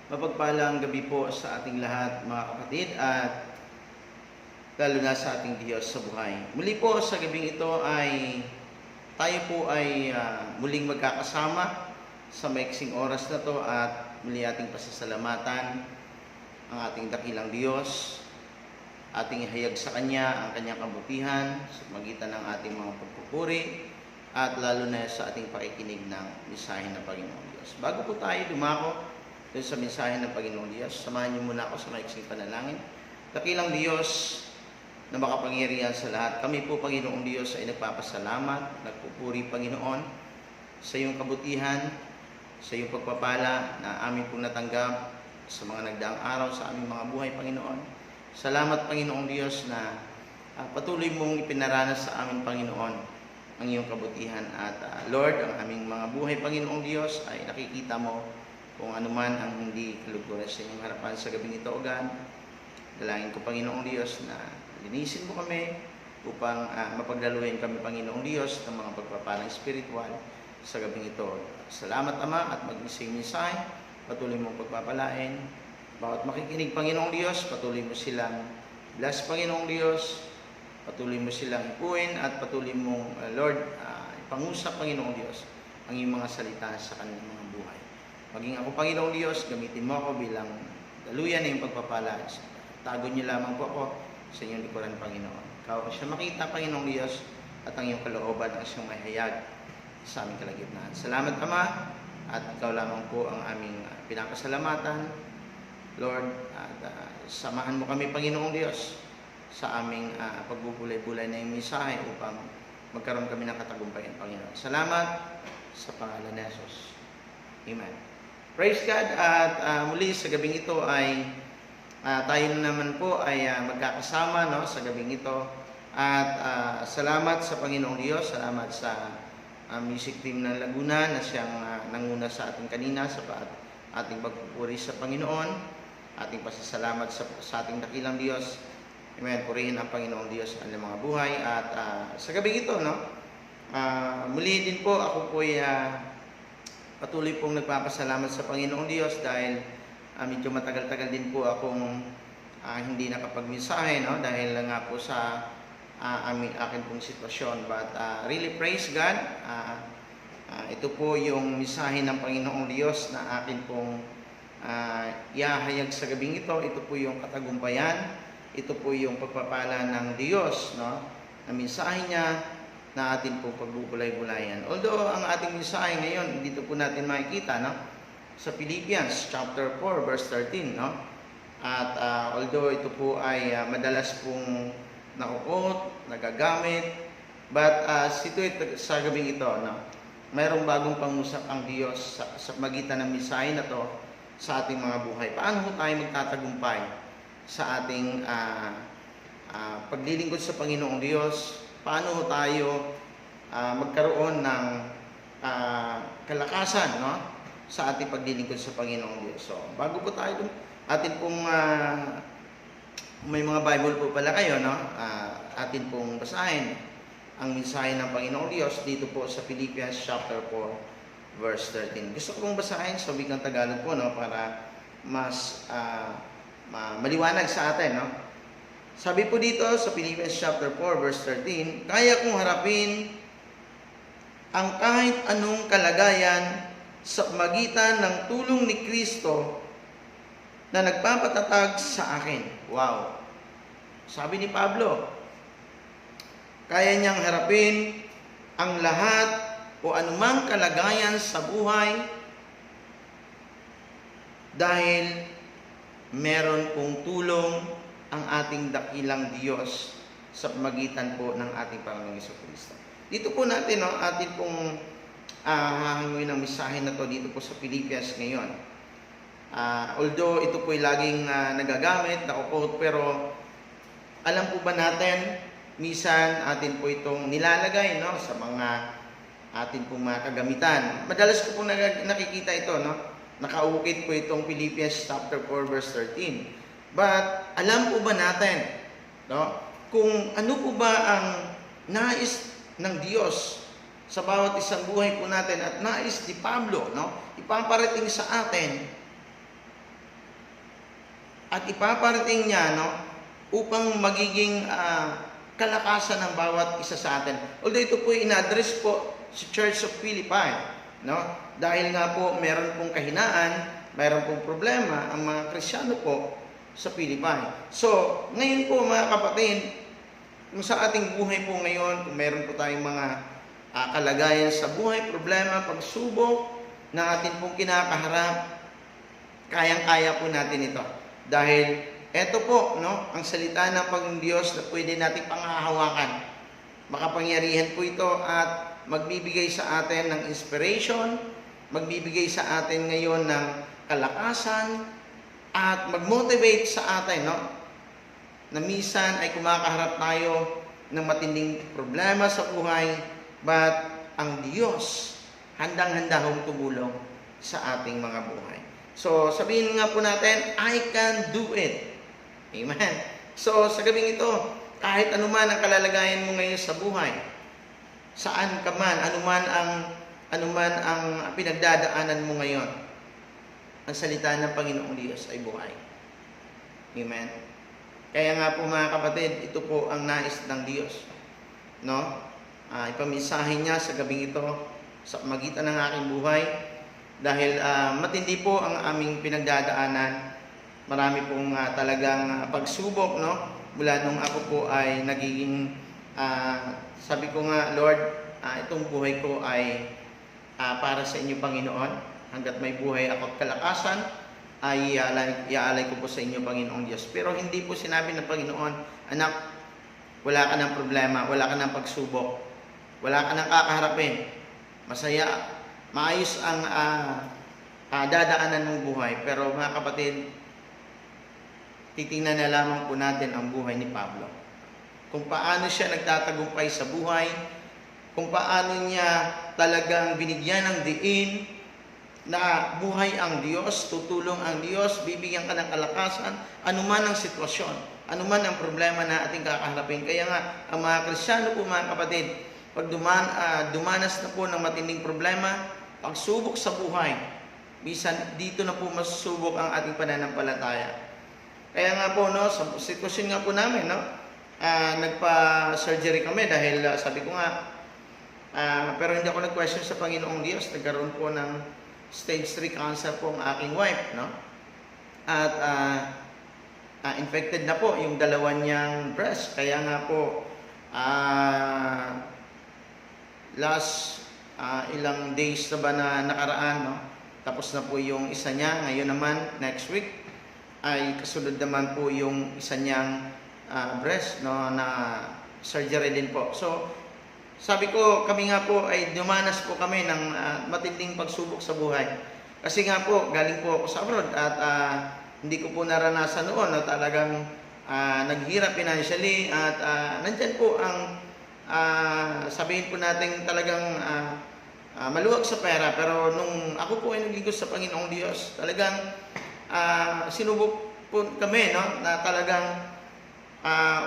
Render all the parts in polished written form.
Mapagpalang gabi po sa ating lahat mga kapatid at lalo na sa ating Diyos sa buhay. Muli po sa gabing ito ay tayo po ay muling magkakasama sa maiksing oras na to at muli ating pasasalamatan ang ating dakilang Diyos, ating ihayag sa Kanya ang Kanyang kabutihan sa magitan ng ating mga pagpupuri at lalo na sa ating pakikinig ng mensahe ng Panginoong Diyos. Bago po tayo dumako doon sa mensahe ng Panginoong Diyos, samahan niyo muna ako sa maiksing panalangin. Dakilang Diyos na makapangyarihan sa lahat, kami po Panginoong Diyos ay nagpapasalamat, nagpupuri Panginoon sa iyong kabutihan, sa iyong pagpapala na amin pong natanggap sa mga nagdaang araw sa aming mga buhay Panginoon. Salamat Panginoong Diyos na patuloy mong ipinaranas sa amin Panginoon ang iyong kabutihan at Lord, ang aming mga buhay Panginoong Diyos ay nakikita mo kung anuman ang hindi kaluguran sa inyong harapan sa gabing ito, O God. Dalangin ko, Panginoong Diyos, na linisin mo kami upang mapaglaluin kami, Panginoong Diyos, ng mga pagpapalang spiritual sa gabing ito. Salamat, Ama, at mag-misay-misay. Patuloy mong pagpapalain. Bawat makikinig, Panginoong Diyos, patuloy mo silang bless, Panginoong Diyos. Patuloy mo silang ipuin at patuloy mong, Lord, ipangusap, Panginoong Diyos, ang iyong mga salita sa kanilang mga buhay. Maging ako, Panginoong Diyos, gamitin mo ako bilang daluyan na yung pagpapala. Tago niyo lamang po ako sa inyong likuran, Panginoon. Ikaw siya makita, Panginoong Diyos, at ang iyong kalooban ang siyang mahayag sa aming kalagitnaan. Salamat, Ama, at ikaw lamang po ang aming pinapasalamatan, Lord, at samahan mo kami, Panginoong Diyos, sa aming pagbubulay-bulay na yung mensahe upang magkaroon kami ng katagumpayan, Panginoon. Salamat sa pangalan ni Jesus. Amen. Praise God, at muli sa gabing ito ay tayo naman po ay magkakasama, no, sa gabing ito. At salamat sa Panginoong Diyos, salamat sa music team ng Laguna na siyang nanguna sa ating kanina sa ating pagpupuri sa Panginoon, ating pasasalamat sa ating dakilang Diyos. Amen. Purihin ang Panginoong Diyos ang mga buhay. At sa gabing ito, no, muli din po ako po ay patuloy pong nagpapasalamat sa Panginoong Diyos dahil medyo matagal-tagal din po akong hindi nakapagmensahe, no? Dahil nga po sa akin pong sitwasyon. But really praise God. Ito po yung mensahe ng Panginoong Diyos na akin pong iahayag sa gabing ito. Ito po yung katagumpayan. Ito po yung pagpapala ng Diyos, no? Na mensahe niya na atin po pagbubulay-bulayan. Although ang ating mensahe ngayon, dito po natin makikita, no? Sa Philippians chapter 4 verse 13, no? At although ito po ay madalas pong nakuquote, nagagamit, but sa gabing ito, no? Mayroong bagong pangusap ang Diyos sa magitan ng mensahe na to sa ating mga buhay. Paano tayo magtatagumpay sa ating paglilingkod sa Panginoong Diyos? Paano tayo magkaroon ng kalakasan, no, sa ating paglilingkod sa Panginoong Diyos. So, bago po tayo atin pong may mga Bible po pala kayo, no, atin pong basahin ang mensahe ng Panginoong Diyos dito po sa Philippians chapter 4 verse 13. Gusto ko pong basahin sa wikang Tagalog po, no, para mas maliwanag sa atin, no. Sabi po dito sa Philippians chapter 4 verse 13, kaya kong harapin ang kahit anong kalagayan sa magitan ng tulong ni Kristo na nagpapatatag sa akin. Wow! Sabi ni Pablo, kaya niyang harapin ang lahat o anumang kalagayan sa buhay dahil meron pong tulong ang ating dakilang Diyos sa pamagitan po ng ating Panginoong Jesucristo. Dito po natin, no, atin pong hahanguin ang mensahe na to dito po sa Philippians ngayon. Although ito po ay laging nagagamit, nakuquote, pero alam po ba natin, minsan atin po itong nilalagay, no, sa mga atin pong mga kagamitan. Madalas ko po nakikita ito, no, nakaukit po itong Philippians chapter 4 verse 13. But alam po ba natin, no, kung ano po ba ang nais ng Diyos sa bawat isang buhay po natin at nais ni Pablo, no, ipaparating sa atin at ipaparating niya, no, upang magiging kalakasan ng bawat isa sa atin. Although ito po ina-address po sa Church of Philippi, no? Dahil nga po meron pong kahinaan, meron pong problema ang mga Kristiyano po sa Philippi. So, ngayon po mga kapatid, kung sa ating buhay po ngayon, kung meron po tayong mga kalagayan sa buhay, problema, pagsubok na atin pong kinakaharap, kayang-kaya po natin ito. Dahil eto po, no, ang salita ng Panginoong Diyos na pwede natin pangahawakan. Makapangyarihan po ito at magbibigay sa atin ng inspiration, magbibigay sa atin ngayon ng kalakasan, at mag-motivate sa atin, no, na minsan ay kumakaharap tayo ng matinding problema sa buhay, but ang Diyos handang-handa hong tumulong sa ating mga buhay. So, sabihin nga po natin, I can do it. Amen. So, sa gabing ito, kahit anuman ang kalalagayan mo ngayon sa buhay, saan ka man, anuman ang pinagdadaanan mo ngayon, ang salita ng Panginoong Diyos ay buhay. Amen. Kaya nga po mga kapatid, ito po ang nais ng Diyos. No? Ipamisahin niya sa gabing ito sa magitan ng aking buhay dahil matindi po ang aming pinagdadaanan. Marami pong talagang pagsubok, no? Mula nung ako po ay nagiging sabi ko nga, Lord, itong buhay ko ay para sa inyo, Panginoon. Hanggat may buhay ako at kalakasan, ay iaalay ko po sa inyo, Panginoong Diyos. Pero hindi po sinabi ng Panginoon, anak, wala ka ng problema, wala ka ng pagsubok, wala ka ng kakaharapin. Masaya, maayos ang dadaanan mong buhay. Pero mga kapatid, titingnan na lamang po natin ang buhay ni Pablo. Kung paano siya nagtatagumpay sa buhay, kung paano niya talagang binigyan ng diin na buhay ang Diyos, tutulong ang Diyos, bibigyan ka ng kalakasan, anuman ang sitwasyon, anuman ang problema na ating kakaharapin. Kaya nga, ang mga Kristiyano po mga kapatid, pag dumanas na po ng matinding problema, pagsubok sa buhay, bisan dito na po masusubok ang ating pananampalataya. Kaya nga po, no, sa sitwasyon nga po namin, no, nagpa-surgery kami dahil sabi ko nga, pero hindi ako nag-question sa Panginoong Diyos. Nagkaroon po ng stage 3 cancer po ang aking wife, no? At infected na po yung dalawa niyang breast. Kaya nga po, last ilang days na ba na nakaraan, no? Tapos na po yung isa niya. Ngayon naman, next week, ay kasunod naman po yung isa niyang breast, no, na surgery din po. So, sabi ko, kami nga po ay dumanas po kami ng matinding pagsubok sa buhay. Kasi nga po, galing po ako sa abroad at hindi ko po naranasan noon na talagang naghirap financially at nandyan po ang sabihin po natin talagang maluwag sa pera. Pero nung ako po ay naglingkod sa Panginoong Diyos, talagang sinubok po kami, no, na talagang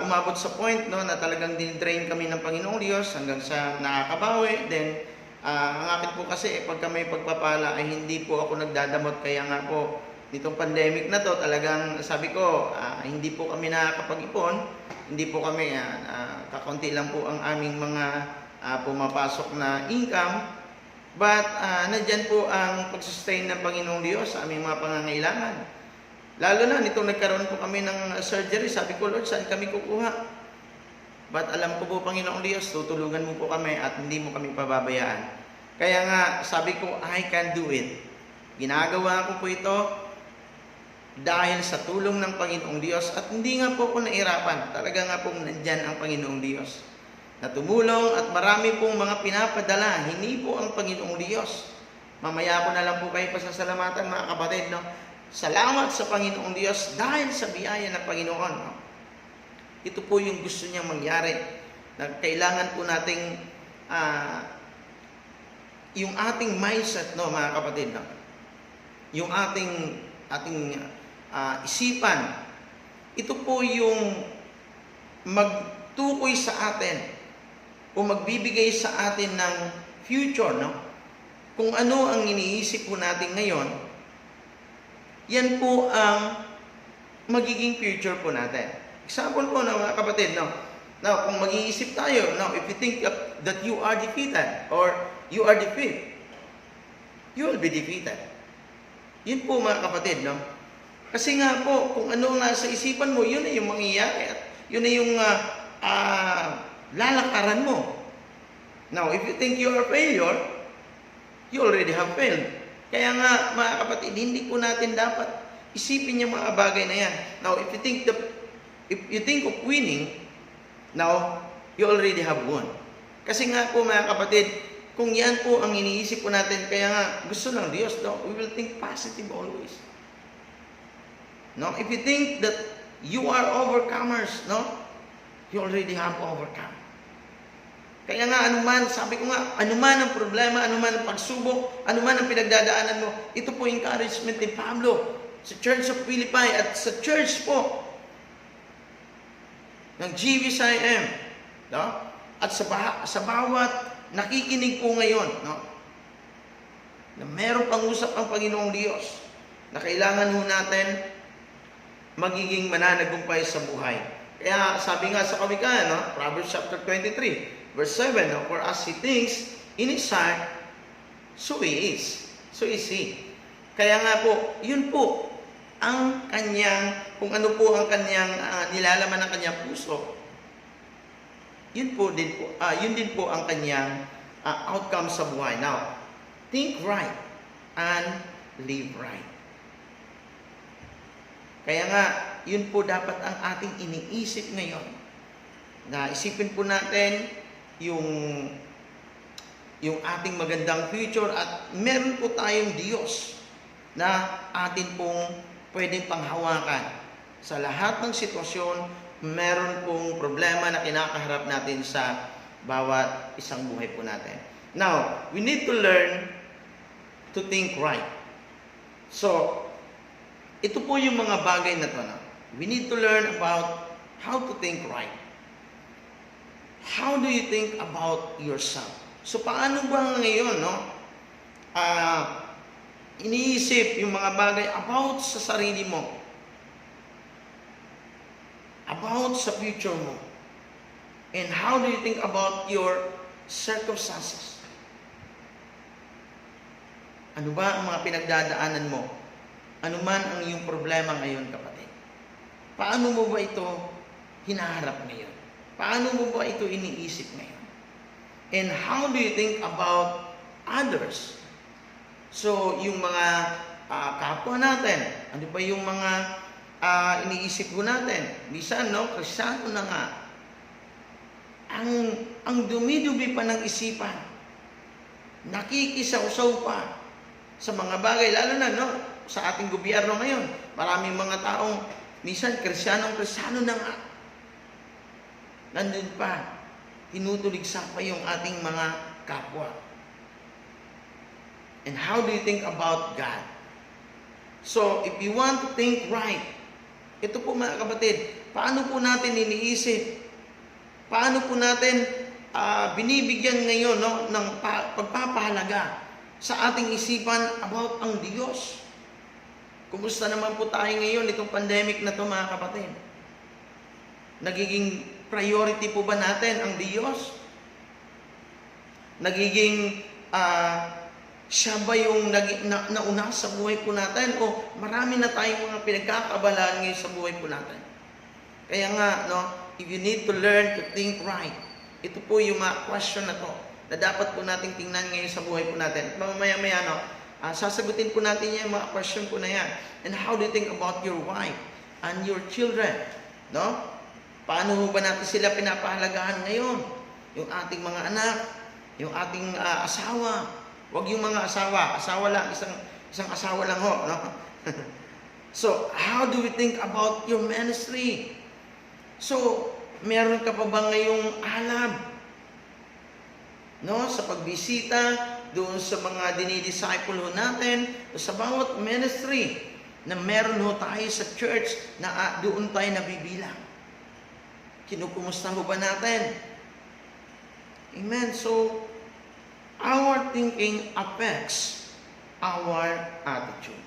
umabot sa point, no, na talagang din-drain kami ng Panginoong Diyos hanggang sa nakakabawi. Then ang akin po kasi pag kami pagpapala ay hindi po ako nagdadamot. Kaya nga po nitong pandemic na to talagang sabi ko hindi po kami nakakapag-ipon, hindi po kami kakaunti lang po ang aming mga pumapasok na income, but nandyan po ang pag-sustain ng Panginoong Diyos sa aming mga pangangailangan. Lalo na, nitong nagkaroon po kami ng surgery, sabi ko, Lord, saan kami kukuha? But alam ko po, Panginoong Diyos, tutulungan mo po kami at hindi mo kami pababayaan. Kaya nga, sabi ko, I can do it. Ginagawa ko po ito dahil sa tulong ng Panginoong Diyos at hindi nga po ako nahirapan. Talaga nga po nandyan ang Panginoong Diyos na tumulong at marami pong mga pinapadala. Hindi po ang Panginoong Diyos. Mamaya ko na lang po kayo pasasalamatan, mga kapatid, no? Salamat sa Panginoong Diyos dahil sa biyaya ng Panginoon. No? Ito po yung gusto niyang mangyari. Na kailangan po nating yung ating mindset, no, mga kapatid, no? Yung ating isipan. Ito po yung magtukoy sa atin o magbibigay sa atin ng future, no? Kung ano ang iniisip po natin ngayon, yan po ang magiging future po natin. Example po na mga kapatid, no? Now, kung mag-iisip tayo, now, if you think that you are defeated or you are defeated, you will be defeated. Yun po mga kapatid, no? Kasi nga po, kung ano nasa isipan mo, yun na yung mangyayari at yun na yung lalakaran mo. Now, if you think you are a failure, you already have failed. Kaya nga, mga kapatid, hindi po natin dapat isipin yung mga bagay na yan. Now, if you think of winning, now, you already have won. Kasi nga po, mga kapatid, kung yan po ang iniisip po natin, kaya nga, gusto ng Diyos, no? We will think positive always. No? If you think that you are overcomers, no? You already have overcome. Kaya nga, anuman, sabi ko nga, anuman ang problema, anuman ang pagsubok, anuman ang pinagdadaanan mo, ito po encouragement ni Pablo sa Church of Philippi at sa church po ng GBCIM, no? At sa bawat nakikinig po ngayon, no? Na meron pang-usap ang Panginoong Diyos na kailangan ho natin magiging mananagumpay sa buhay. Kaya sabi nga sa kawikaan, no? Proverbs chapter 23, verse 7, no? For as he thinks in his heart, so he is. So is he. Kaya nga po, yun po ang kanyang, kung ano po ang kanyang nilalaman ng kanyang puso, yun din po ang kanyang outcome sa buhay. Now, think right and live right. Kaya nga, yun po dapat ang ating iniisip ngayon. Na isipin po natin yung ating magandang future at meron po tayong Diyos na atin pong pwedeng panghawakan. Sa lahat ng sitwasyon, meron pong problema na kinakaharap natin sa bawat isang buhay po natin. Now, we need to learn to think right. So, ito po yung mga bagay na to. No? We need to learn about how to think right. How do you think about yourself? So, paano ba ngayon, no? Iniisip yung mga bagay about sa sarili mo, about sa future mo, and how do you think about your circumstances? Ano ba ang mga pinagdadaanan mo? Ano man ang iyong problema ngayon, kapatid? Paano mo ba ito hinaharap ngayon? Paano mo ba ito iniisip ngayon? And how do you think about others? So, yung mga kapwa natin, ano ba yung mga iniisip ko natin? Bisan, no, Kristiyano na nga. Ang dumi-dumi pa ng isipan. Nakikisawsaw pa sa mga bagay, lalo na, no, sa ating gobyerno ngayon. Maraming mga taong, minsan, Kristiyano na nga. Nandun pa, tinutuligsa pa yung ating mga kapwa. And how do you think about God? So, if you want to think right, ito po mga kapatid, paano po natin iniisip? Paano po natin binibigyan ngayon, no, ng pagpapahalaga sa ating isipan about ang Diyos? Kumusta naman po tayo ngayon, itong pandemic na to mga kapatid? Nagiging priority po ba natin ang Diyos? Nagiging siya ba yung nauna sa buhay po natin? O marami na tayong mga pinagkakabalaan ngayon sa buhay po natin? Kaya nga, no, if you need to learn to think right, ito po yung mga question na to na dapat po nating tingnan ngayon sa buhay po natin. At mamaya-maya, no, sasagutin po natin yung mga question po na yan. And how do you think about your wife and your children? No? Paano mo ba natin sila pinapahalagahan ngayon? Yung ating mga anak, yung ating asawa. Huwag yung mga asawa lang, isang asawa lang ho, no? So, how do we think about your ministry? So, meron ka pa ba ngayong alam? No, sa pagbisita doon sa mga dinidisciple ho natin, sa bawat ministry na meron ho tayo sa church na doon tayo nabibilang. Kinukumusta ho ba natin? Amen. So, our thinking affects our attitude.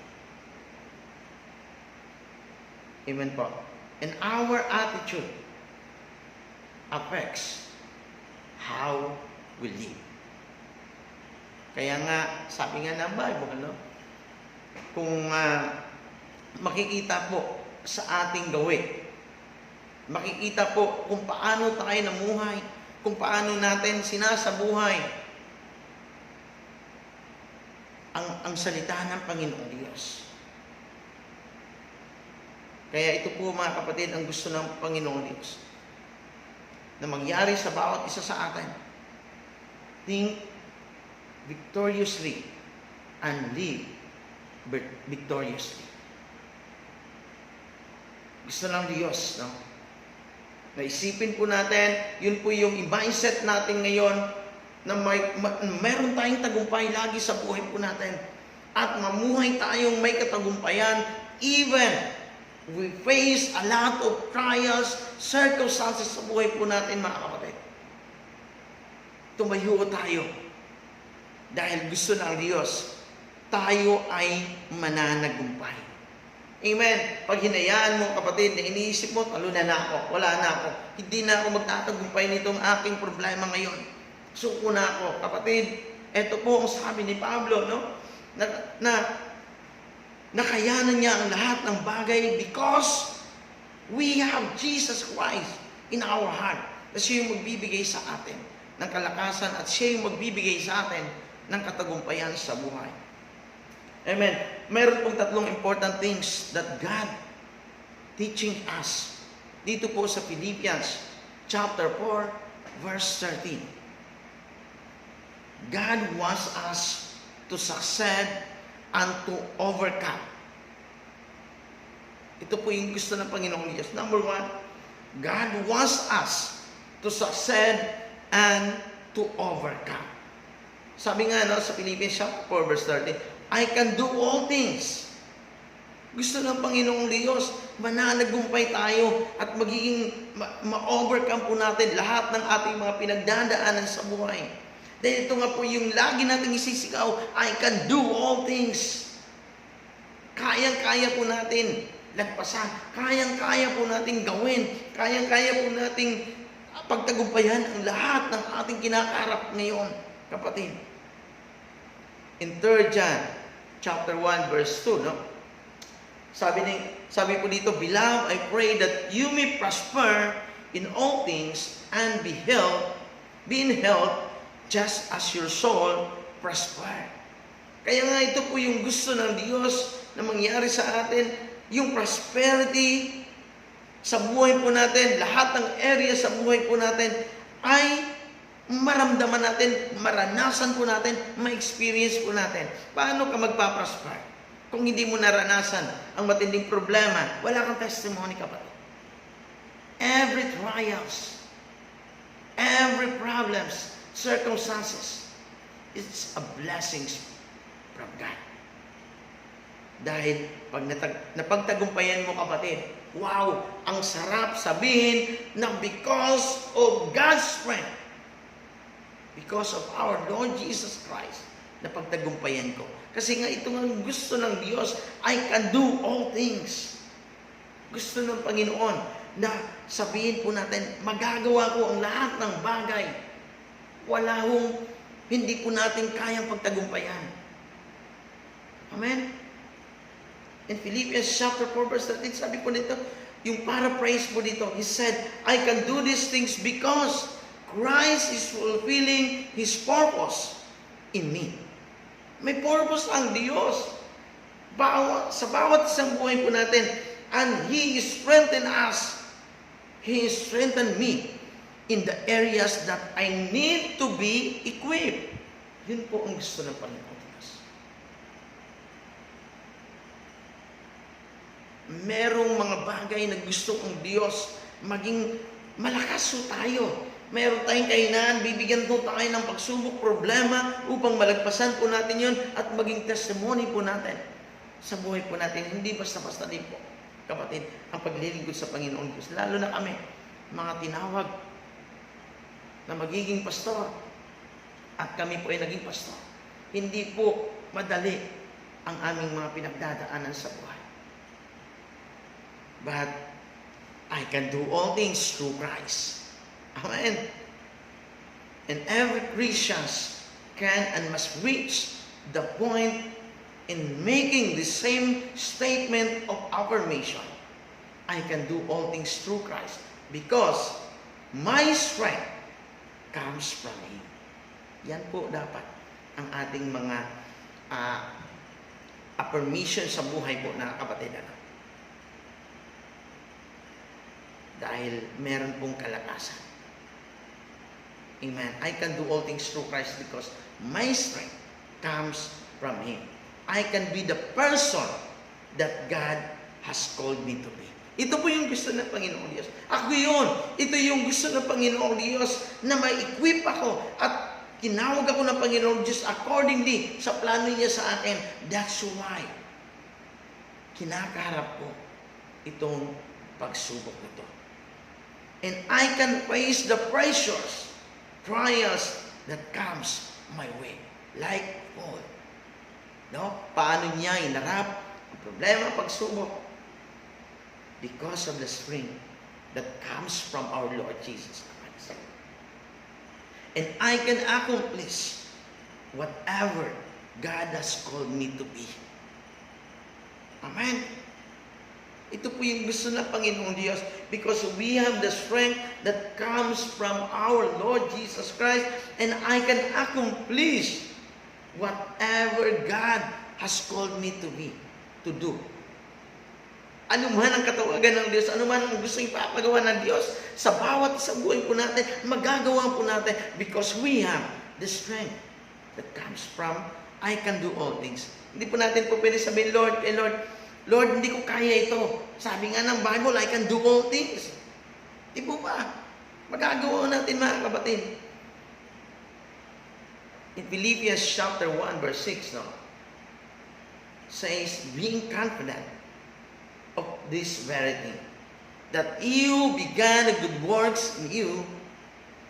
Amen po. And our attitude affects how we live. Kaya nga, sabi nga ng Bible, kung makikita po sa ating gawin, makikita po kung paano tayo namuhay, kung paano natin sinasabuhay ang salita ng Panginoong Diyos. Kaya ito po mga kapatid ang gusto ng Panginoong Diyos na mangyari sa bawat isa sa atin. Think victoriously and live victoriously. Gusto ng Diyos, no? Naisipin po natin, yun po yung mindset natin ngayon na meron tayong tagumpay lagi sa buhay po natin. At mamuhay tayong may katagumpayan even we face a lot of trials, circumstances sa buhay po natin, mga kapatid. Tumayo tayo. Dahil gusto ng Diyos, tayo ay mananagumpay. Amen. Pag hinayaan mo, kapatid, na iniisip mo, talunan na ako, wala na ako, hindi na ako magtatagumpay nitong aking problema ngayon. Suko na ako. Kapatid, eto po ang sabi ni Pablo, no? Nakayanan niya ang lahat ng bagay because we have Jesus Christ in our heart. Na siya yung magbibigay sa atin ng kalakasan at siya yung magbibigay sa atin ng katagumpayan sa buhay. Amen. Meron pong tatlong important things that God teaching us dito po sa Philippians chapter 4 verse 13. God wants us to succeed and to overcome. Ito po yung gusto ng Panginoong Diyos. Number one, God wants us to succeed and to overcome. Sabi nga sa Philippians 4 verse 13, I can do all things. Gusto ng Panginoong Diyos, mananagumpay tayo at magiging ma-overcome po natin lahat ng ating mga pinagdadaanan sa buhay. Dahil ito nga po yung lagi nating isisigaw, I can do all things. Kayang-kaya po natin lagpasan. Kayang-kaya po natin gawin. Kayang-kaya po nating pagtagumpayan ang lahat ng ating kinakaharap ngayon, kapatid. In 3 John chapter 1 verse 2, no? Sabi po dito, Beloved, I pray that you may prosper in all things and be in health just as your soul prosper. Kaya nga ito po yung gusto ng Diyos na mangyari sa atin, yung prosperity sa buhay po natin, lahat ng area sa buhay po natin ay maramdaman natin, maranasan po natin, ma-experience po natin. Paano ka magpaprosper? Kung hindi mo naranasan ang matinding problema, wala kang testimony, kapatid. Every trials, every problems, circumstances, it's a blessings from God. Dahil pag napagtagumpayan mo, kapatid, wow, ang sarap sabihin na because of God's strength, because of our Lord Jesus Christ, napagtagumpayan ko. Kasi nga ito nga gusto ng Diyos, I can do all things. Gusto ng Panginoon na sabihin po natin, magagawa ko ang lahat ng bagay. Wala hong hindi po natin kayang pagtagumpayan. Amen? In Philippians chapter 4 verse 13, sabi po dito, yung paraphrase po dito, he said, I can do these things because Christ is fulfilling His purpose in me. May purpose ang Diyos sa bawat isang buhay po natin. And He strengthened us. He strengthened me in the areas that I need to be equipped. Yun po ang gusto ng Panginoon Diyos. Merong mga bagay na gusto ang Diyos maging malakas po tayo. Meron tayong kahinaan, bibigyan po tayo ng pagsubok, problema, upang malagpasan po natin yun at maging testimony po natin sa buhay po natin. Hindi basta-basta din po, kapatid, ang paglilingkod sa Panginoon Diyos. Lalo na kami, mga tinawag na magiging pastor. At kami po ay naging pastor. Hindi po madali ang aming mga pinagdadaanan sa buhay. But I can do all things through Christ. Amen. And every Christian can and must reach the point in making the same statement of affirmation. I can do all things through Christ because my strength comes from Him. Yan po dapat ang ating mga affirmation sa buhay po na kapatid. Dahil meron pong kalakasan. Amen. I can do all things through Christ because my strength comes from Him. I can be the person that God has called me to be. Ito po yung gusto ng Panginoong Diyos. Ako yun. Ito yung gusto ng Panginoong Diyos na ma-equip ako at tinawag ako ng Panginoong Diyos accordingly sa plano niya sa akin. That's why kinakaharap ko itong pagsubok nito. And I can face the pressures, trials that comes my way. Like Paul. No? Paano niya inarap ang problema, pagsubok? Because of the strength that comes from our Lord Jesus Christ. And I can accomplish whatever God has called me to be. Amen. Ito po yung gusto ng Panginoong Diyos because we have the strength that comes from our Lord Jesus Christ and I can accomplish whatever God has called me to be, to do. Ano man ang katawagan ng Diyos, ano man ang gusto ipapagawa ng Diyos, sa bawat sa buhay po natin, magagawa po natin because we have the strength that comes from I can do all things. Hindi po natin po pwede sabihin, Lord, hindi ko kaya ito. Sabi nga ng Bible, I can do all things. Di po ba? Magagawa natin mga kapatid. In Philippians chapter 1 verse 6, says, being confident of this very thing, that you began a good works in you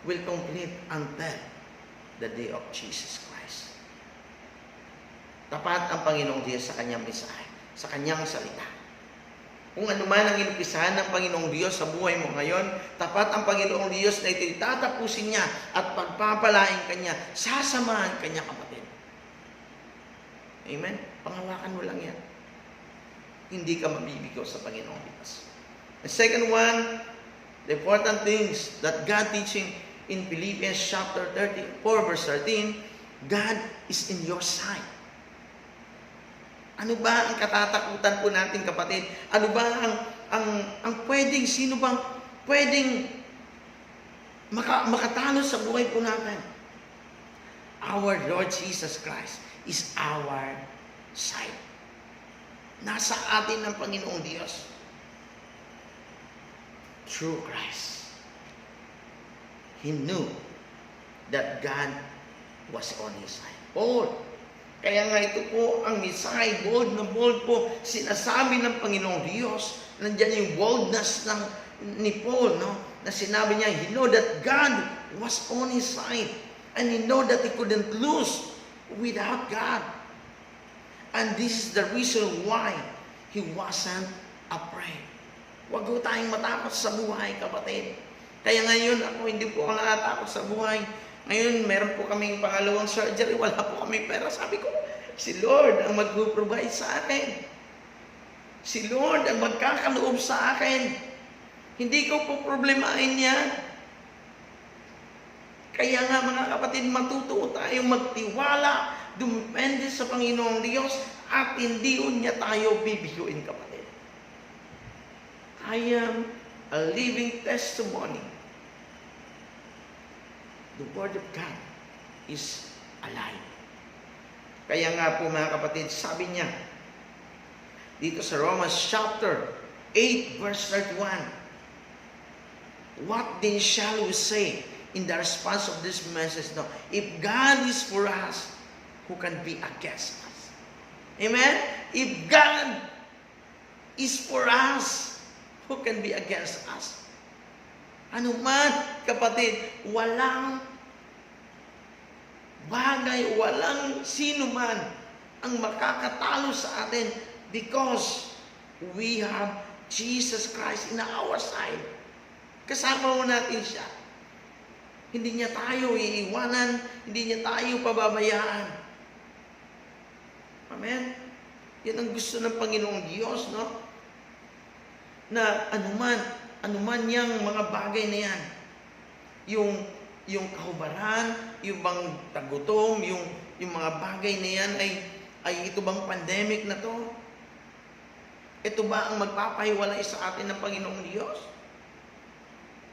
will complete until the day of Jesus Christ. Tapat ang Panginoong Diyos sa kanyang mensahe, sa kanyang salita. Kung ano man ang inumpisahan ng Panginoong Diyos sa buhay mo ngayon, tapat ang Panginoong Diyos na ito'y tatapusin niya at pagpapalain kanya, sasamahan kanya kapatid. Amen? Pangawakan mo lang yan. Hindi ka mabibigaw sa Panginoong Diyos. The second one, the important things that God teaching in Philippians chapter 4 verse 13, God is in your side. Ano ba ang katatakutan po natin kapatid? Ano ba ang pwedeng, sino bang pwedeng makatalo sa buhay po natin? Our Lord Jesus Christ is our side. Nasa atin ng Panginoong Diyos. Through Christ. He knew that God was on his side. Paul, kaya nga ito po ang mensahe, bold na bold po, sinasabi ng Panginoong Diyos. Nandiyan yung boldness ni Paul, na sinabi niya, he know that God was on his side. And he know that he couldn't lose without God. And this is the reason why he wasn't afraid. Huwag po tayong matakot sa buhay, kapatid. Kaya ngayon, ako hindi po ako natatakot sa buhay. Ngayon, meron po kaming pangalawang surgery, wala po kami pera. Sabi ko, si Lord ang mag-provide sa akin. Si Lord ang magkakaloob sa akin. Hindi ko po problemahin yan. Kaya nga mga kapatid, matutuo tayong magtiwala, dumepende sa Panginoong Diyos, at hindi niya tayo bibiguin, kapatid. I am a living testimony. The Word of God is alive. Kaya nga po mga kapatid, sabi niya, dito sa Romans chapter 8 verse 31, what then shall we say in the response of this message? No, if God is for us, who can be against us? Amen? If God is for us, who can be against us? Ano man, kapatid, walang bagay, walang sino man ang makakatalo sa atin because we have Jesus Christ in our side. Kasama mo natin siya. Hindi niya tayo iiwanan, hindi niya tayo pababayaan. Amen? Yan ang gusto ng Panginoong Diyos, no? Na anuman yang mga bagay na yan, yung kahubaran, yung bang tagutom, yung mga bagay na yan ay ito bang pandemic na to? Ito ba ang magpapahiwalay sa atin ng Panginoong Diyos?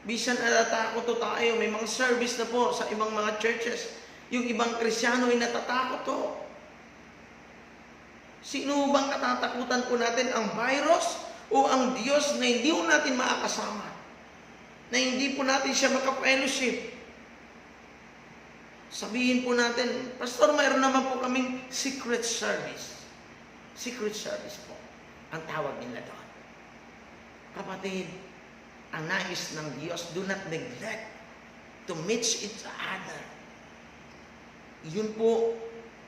Bisan natatakot to tayo, may mga service na po sa ibang mga churches. Yung ibang Kristyano ay natatakot to. Sino bang katatakutan po natin? Ang virus o ang Diyos na hindi po natin makakasama? Na hindi po natin siya makapellowship? Sabihin po natin, Pastor, mayroon naman po kaming secret service. Secret service po ang tawag nila doon. Kapatid, ang nais ng Diyos, do not neglect to meet each other. Yun po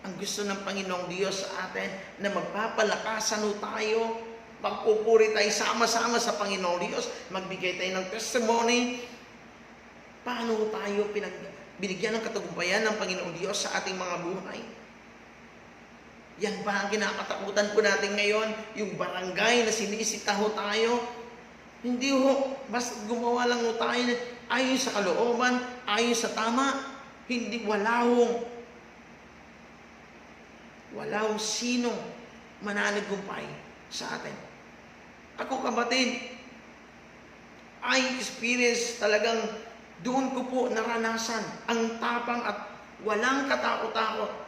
ang gusto ng Panginoong Diyos sa atin, na magpapalakasan tayo, magpupuri tayo sama-sama sa Panginoong Diyos, magbigay tayo ng testimony, paano tayo binigyan ng katagumpayan ng Panginoong Diyos sa ating mga buhay. Yan ba ang kinakatakutan po natin ngayon? Yung barangay na sinisita ho tayo? Hindi ho, basta gumawa lang ho tayo ayon sa kalooban, ayon sa tama. Hindi, wala hong sino mananagumpay sa atin. Ako, kapatid, I experience talagang doon ko po naranasan ang tapang at walang katakot-takot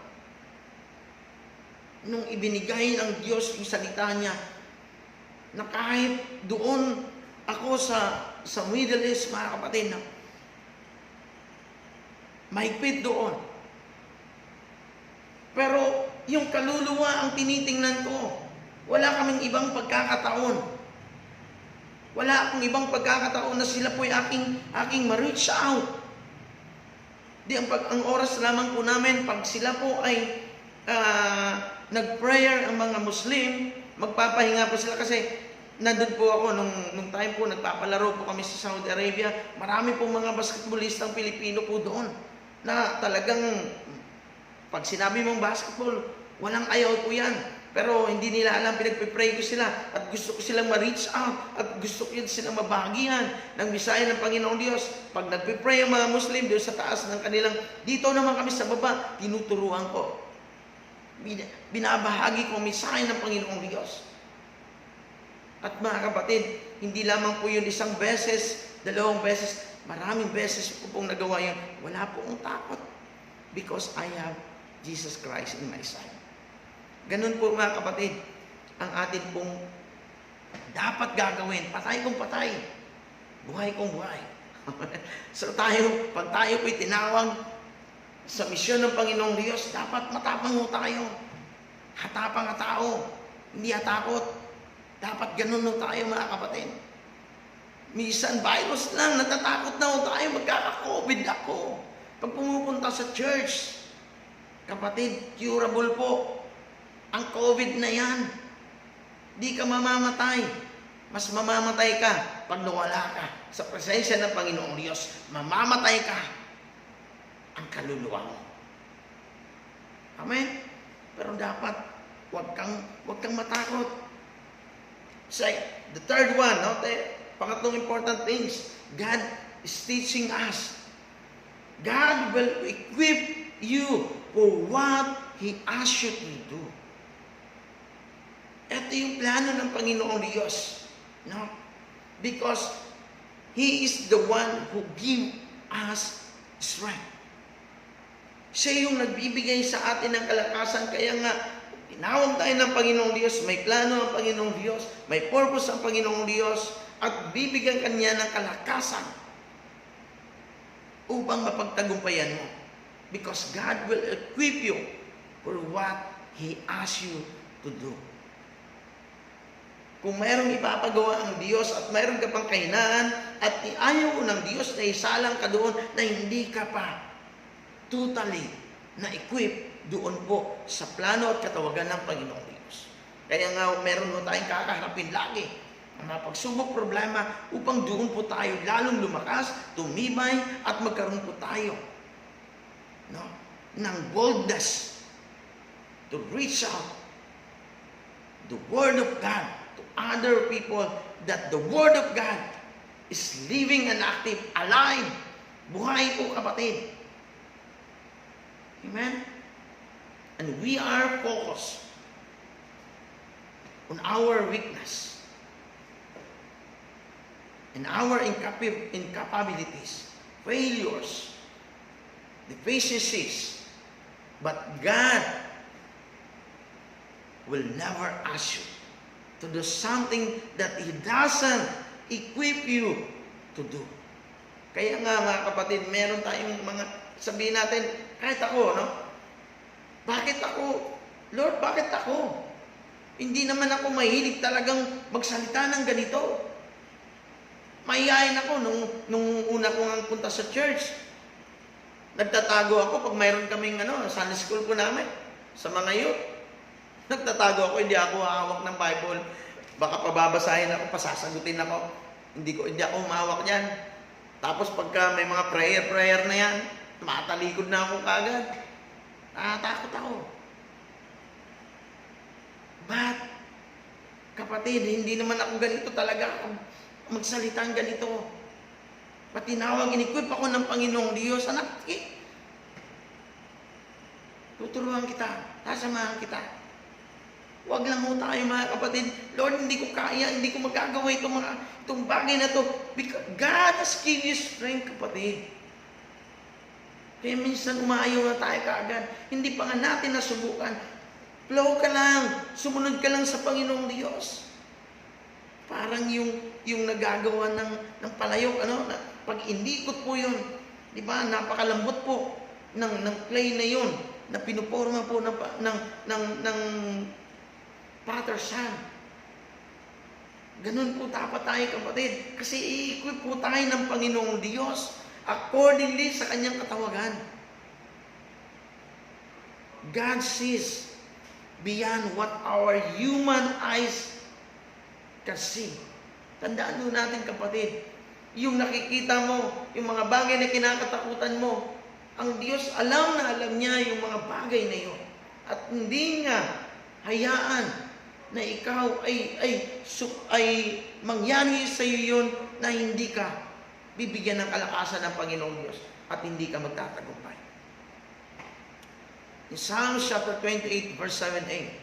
nung ibinigay ng Diyos yung salita niya, na kahit doon ako sa Middle East, mga kapatid, na mahigpit doon. Pero yung kaluluwa ang tinitingnan ko. Wala kaming ibang pagkakataon. Wala akong ibang pagkakataon na sila po ay aking ma-reach out. Ang oras lamang po namin, pag sila po ay nag-prayer, ang mga Muslim, magpapahinga po sila kasi nandun po ako nung time po, nagpapalaro po kami sa Saudi Arabia. Marami po mga basketballistang Pilipino po doon na talagang pag sinabi mong basketball, walang ayaw po yan. Pero hindi nila alam, pinagpipray ko sila at gusto ko silang ma-reach out at gusto ko silang mabahagyan ng misaya ng Panginoong Diyos. Pag nagpipray ang mga Muslim doon sa taas ng kanilang, dito naman kami sa baba, tinuturuan ko. Binabahagi ko ang misaya ng Panginoong Diyos. At mga kapatid, hindi lamang po yun isang beses, dalawang beses, maraming beses po pong nagawa yun. Wala po akong takot because I have Jesus Christ in my side. Ganun po mga kapatid, ang atin pong dapat gagawin. Patay kong patay, buhay kong buhay. So pag tayo po'y tinawag sa misyon ng Panginoong Diyos, dapat matapang ho tayo. Hatapang na tao, hindi hatakot. Dapat ganun ho tayo mga kapatid. Minsan virus lang, natatakot na ho tayo, magkaka-COVID ako. Pag pumupunta sa church, kapatid, curable po ang COVID na yan. Di ka mamamatay. Mas mamamatay ka pag nawala ka sa presensya ng Panginoong Diyos. Mamamatay ka ang kaluluwa mo. Amen? Pero dapat wag kang matakot. So, the third one, no? Pangatlong important things, God is teaching us. God will equip you for what He asks you to do. Ito yung plano ng Panginoong Diyos. No? Because He is the one who gives us strength. Siya yung nagbibigay sa atin ng kalakasan. Kaya nga, tinawag tayo ng Panginoong Diyos, may plano ang Panginoong Diyos, may purpose ang Panginoong Diyos, at bibigyan kanya ng kalakasan upang mapagtagumpayan mo. Because God will equip you for what He asks you to do. Kung mayroong ipapagawa ang Diyos at mayroong ka pang kahinaan at iayaw ng Diyos na isalang ka doon na hindi ka pa totally na-equip doon po sa plano at katawagan ng Panginoong Diyos. Kaya nga meron mo tayong kakaharapin lagi. ang mga pagsubok, problema, upang doon po tayo lalong lumakas, tumibay, at magkaroon po tayo, no, ng boldness to reach out the Word of God to other people, that the Word of God is living and active, alive. Buhay po, kapatid. Amen? And we are focused on our weakness and our incapabilities, failures, deficiencies. But God will never ask you to do something that He doesn't equip you to do. Kaya nga, mga kapatid, meron tayong mga, sabihin natin, kahit ako, no? Bakit ako? Lord, bakit ako? Hindi naman ako mahilig talagang magsalita ng ganito. Mahihayin ako nung una ko nga punta sa church. Nagtatago ako pag mayroon kaming Sunday school po namin sa mga youth. Nagtatago ako, hindi ako hawak ng Bible. Baka pababasahin ako, pasasagutin ako. Hindi ako umawak niyan. Tapos pagka may mga prayer na yan, tumatalikod na ako kagad. Natatakot ako. But, kapatid, hindi naman ako ganito talaga. Magsalitang ganito. Patinawag, in-equip ako ng Panginoong Diyos. Anak, tuturuan kita. Sasamahan kita. Huwag lang mo tayo, mga kapatid. Lord, hindi ko kaya, hindi ko magagawa itong bagay na to. Because God has given you strength, kapatid. Kaya minsan umayaw na tayo kaagad. Hindi pa nga natin nasubukan. Flow ka lang. Sumunod ka lang sa Panginoong Diyos. Parang yung nagagawa ng palayok, na pag indikot po yun, di ba, napakalambot po ng clay na yun, na pinuporma po ng potter's hand. Ganun po dapat tayo, kapatid. Kasi i-equip po tayo ng Panginoong Diyos accordingly sa kanyang katawagan. God sees beyond what our human eyes can see. Tandaan mo natin, kapatid, yung nakikita mo, yung mga bagay na kinakatakutan mo, ang Diyos alam na alam niya yung mga bagay na yun. At hindi nga hayaan na ikaw ay mangyari sa iyo yun na hindi ka bibigyan ng kalakasan ng Panginoong Diyos at hindi ka magtatagumpay. In Psalms chapter 28 verse 7a,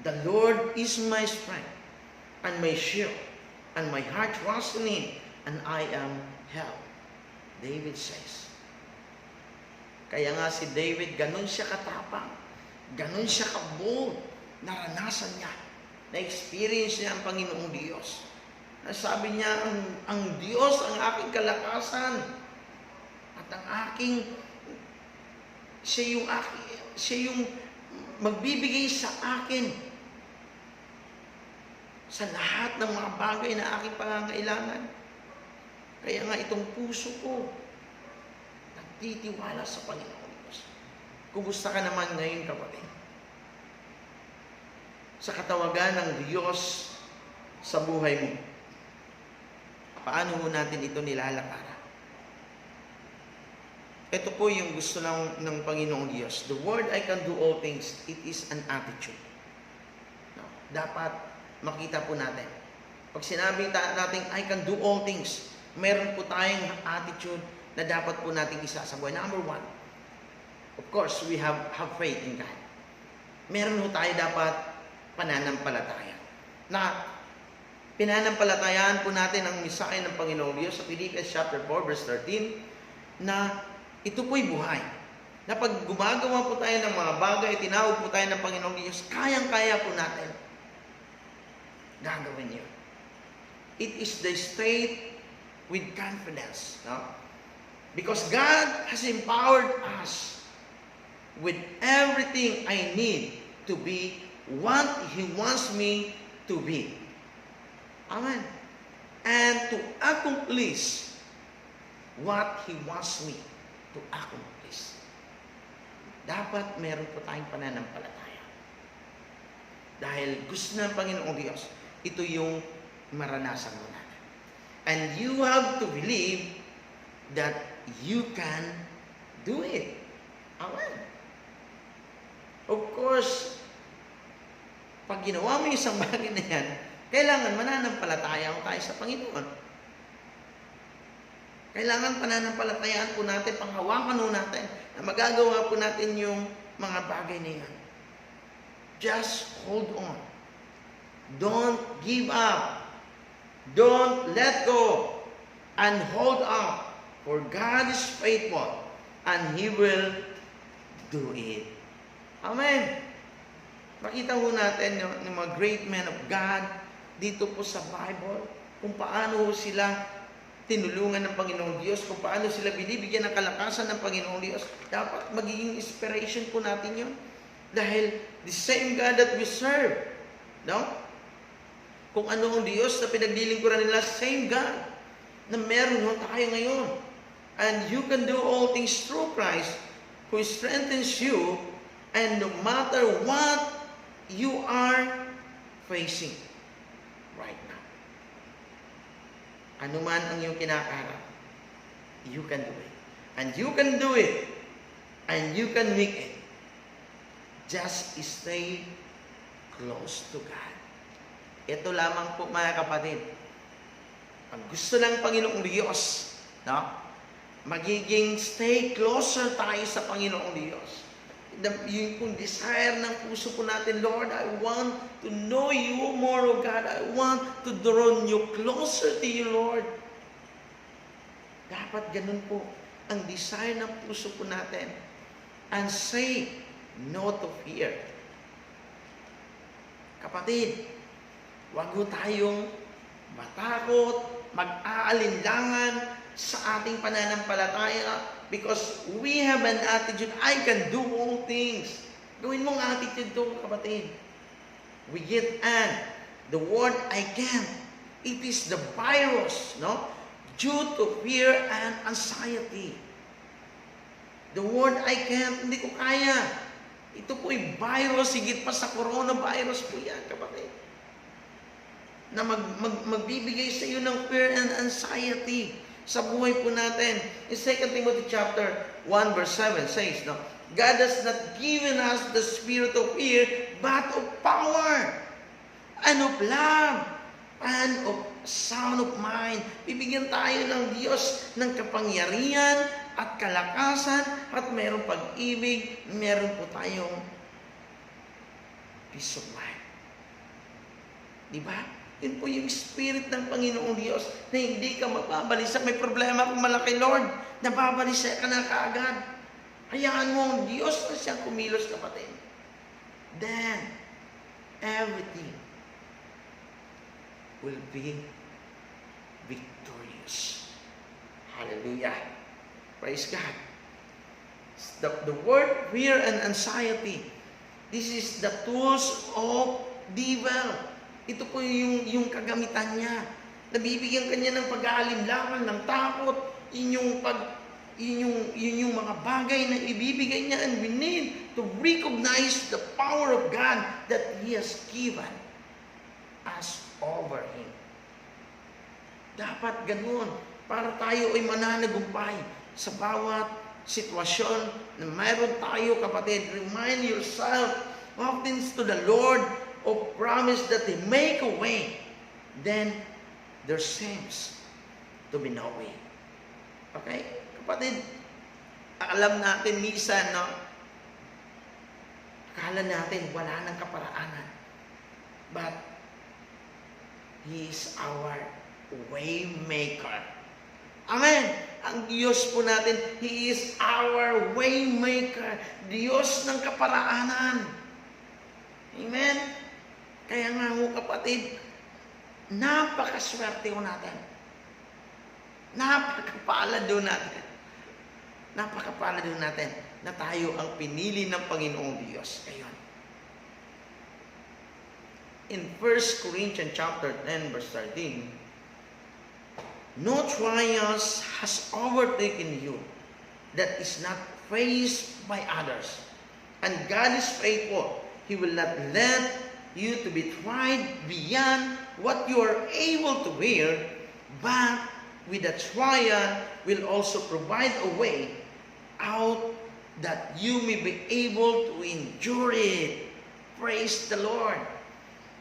the Lord is my strength and my shield, and my heart trusts in Him, and I am helped. David says. Kaya nga si David, ganun siya katapang, ganun siya kabold. Naranasan niya, na-experience niya ang Panginoong Diyos. Sabi niya, ang Diyos ang aking kalakasan at ang aking, siya yung magbibigay sa akin sa lahat ng mga bagay na aking pangangailangan. Kaya nga itong puso ko nagtitiwala sa Panginoong Diyos. Kumusta ka naman ngayon, kapatid? Sa katawagan ng Diyos sa buhay mo, paano mo natin ito nilalakara? Ito po yung gusto ng Panginoong Diyos. The word I can do all things, it is an attitude. No? Dapat makita po natin. Pag sinabi natin I can do all things, meron po tayong attitude na dapat po natin isasabuhay. Number one, of course, we have faith in God. Meron po tayo dapat pananampalataya. Na pinanampalatayaan po natin ang mensahe ng Panginoong Diyos sa Philippians chapter 4 verse 13 na ito po'y buhay. Na pag gumagawa po tayo ng mga bagay, tinawag po tayo ng Panginoong Diyos, kayang-kaya po natin gagawin niyo. It is the state with confidence. No? Because God has empowered us with everything I need to be what He wants me to be. Amen. And to accomplish what He wants me to accomplish. Dapat meron po tayong pananampalataya. Dahil gusto ng Panginoong Diyos, ito yung maranasan mo na. And you have to believe that you can do it. Amen. Of course, pag ginawa mo yung isang bagay na yan, kailangan mananampalataya mo tayo sa Panginoon. Kailangan pananampalatayaan po natin, panghawakan po natin, na magagawa po natin yung mga bagay na yan. Just hold on. Don't give up. Don't let go. And hold on. For God is faithful. And He will do it. Amen. Makita po natin yung mga great men of God dito po sa Bible, kung paano sila tinulungan ng Panginoong Diyos, kung paano sila binibigyan ng kalakasan ng Panginoong Diyos. Dapat magiging inspiration po natin yun. Dahil the same God that we serve, no? Kung ano ang Diyos na pinaglilingkuran nila, same God na meron tayo ngayon. And you can do all things through Christ who strengthens you, and no matter what you are facing right now. Ano man ang iyong kinakaharap, you can do it. And you can do it. And you can make it. Just stay close to God. Ito lamang po mga kapatid. Ang gusto ng Panginoong Diyos, no? Magiging stay closer tayo sa Panginoong Diyos. Yung desire ng puso po natin, Lord, I want to know you more, O God. I want to draw you closer to you, Lord. Dapat ganun po ang desire ng puso po natin. And say no to fear. Kapatid, wag ho tayong matakot, mag-aalinlangan sa ating pananampalataya, because we have an attitude, I can do all things. Gawin mong attitude to, kapatid. We get the word I can. It is the virus, no? Due to fear and anxiety. The word I can, hindi ko kaya. Ito po ay virus, higit pa sa coronavirus po yan, kapatid. Na magbibigay sa iyo ng fear and anxiety sa buhay po natin. In 2 Timothy chapter 1 verse 7 says, no, God has not given us the spirit of fear, but of power, and of love, and of sound of mind. Bibigyan tayo ng Diyos ng kapangyarihan at kalakasan, at mayroong pag-ibig, mayroon po tayong peace of mind. Diba? Yun po yung spirit ng Panginoong Diyos na hindi ka mababalisa. May problema kung malaki, Lord, nababalisa ka na kaagad. Hayaan mo ang Diyos na siyang kumilos, kapatid. Then, everything will be victorious. Hallelujah. Praise God. The word fear and anxiety, this is the tools of devil. Ito po yung kagamitan niya. Nabibigyan kanya ng pag-aalinlangan, ng takot, yun yung mga bagay na ibibigay niya, and we need to recognize the power of God that He has given us over Him. Dapat ganun, para tayo ay mananagumpay sa bawat sitwasyon na mayroon tayo, kapatid. Remind yourself of things to the Lord, of promise that He make a way, then there seems to be no way. Okay? Kapatid, alam natin minsan, no? Akala natin wala nang kaparaanan. But He is our way maker. Amen. Ang Diyos po natin, He is our way maker. Diyos ng kaparaanan. Amen. Kaya nga ho, kapatid, napakaswerte ho natin. Napakapalad ho natin. Napakapalad ho natin na tayo ang pinili ng Panginoong Diyos. Ayun. In 1 Corinthians chapter 10 verse 13, no trials has overtaken you that is not faced by others. And God is faithful. He will not let you to be tried beyond what you are able to bear, but with the trial will also provide a way out that you may be able to endure it. Praise the Lord.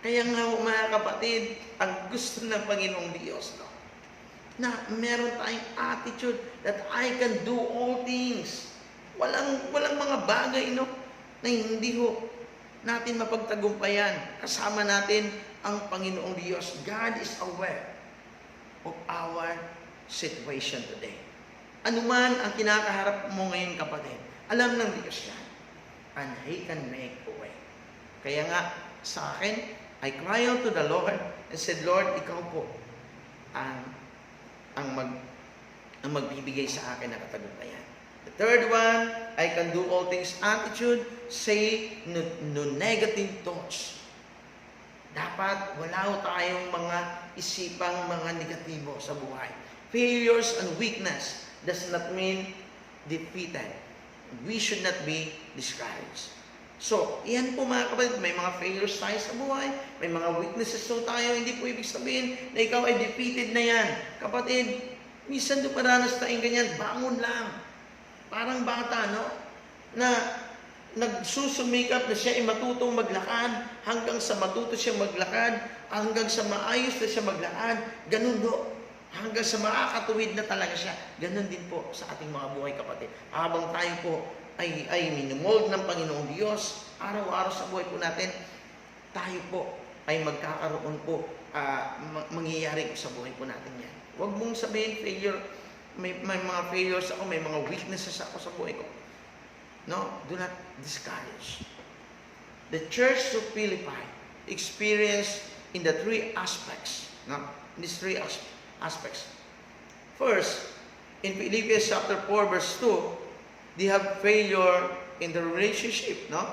Kaya nga mga kapatid, ang gusto ng Panginoong Diyos, no? Na meron tayong attitude that I can do all things. Walang mga bagay, no, na hindi ho natin mapagtagumpayan. Kasama natin ang Panginoong Diyos. God is aware of our situation today. Ano man ang kinakaharap mo ngayon, kapatid, alam ng Diyos yan. And He can make a way. Kaya nga, sa akin, I cry out to the Lord and said, Lord, ikaw po ang magbibigay sa akin ng katagumpayan. The third one, I can do all things attitude, say no negative thoughts. Dapat wala tayong mga isipang mga negatibo sa buhay. Failures and weakness does not mean defeated. We should not be discouraged. So, iyan po mga kapatid, may mga failures tayo sa buhay, may mga weaknesses tayo, hindi po ibig sabihin na ikaw ay defeated na yan. Kapatid, minsan doon paranas tayong ganyan, bangon lang. Parang bata, no? Na nagsusumikap na siya ay matutong maglakad, hanggang sa matuto siyang maglakad, hanggang sa maayos na siya maglakad, ganun do. Hanggang sa makakatuwid na talaga siya. Ganun din po sa ating mga buhay, kapatid. Habang tayo po ay minimold ng Panginoong Diyos, araw-araw sa buhay po natin, tayo po ay magkakaroon po, mangyayari sa buhay po natin yan. Huwag mong sabihin failure, may mga failures ako, may mga weaknesses ako sa buhay ko. No, do not discourage. The church of Philippi experienced in the three aspects, no? In these three aspects. First, in Philippians chapter 4 verse 2, they have failure in the relationship, no?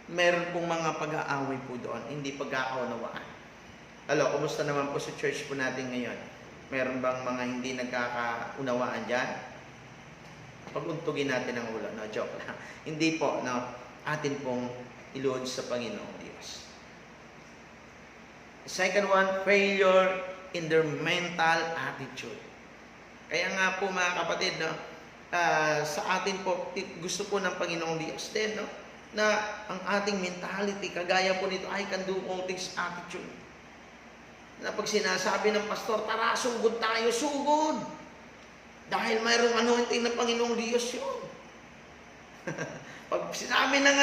Meron pong mga pag-aaway po doon, hindi pag-aunawaan. Hello, kumusta naman po sa church po natin ngayon? Meron bang mga hindi nagkakaunawaan dyan? Paguntugin natin ang ulo, no? Joke lang. Hindi po, no? Atin pong iluhod sa Panginoong Diyos. Second one, failure in their mental attitude. Kaya nga po mga kapatid, no? Sa atin po, gusto po ng Panginoong Diyos din, no? Na ang ating mentality, kagaya po nito, I can do all things attitude. Na pag sinasabi ng pastor, tara, sugod tayo, sugod! Dahil mayroong anointing ng Panginoong Diyos yun. Pag sinabi ng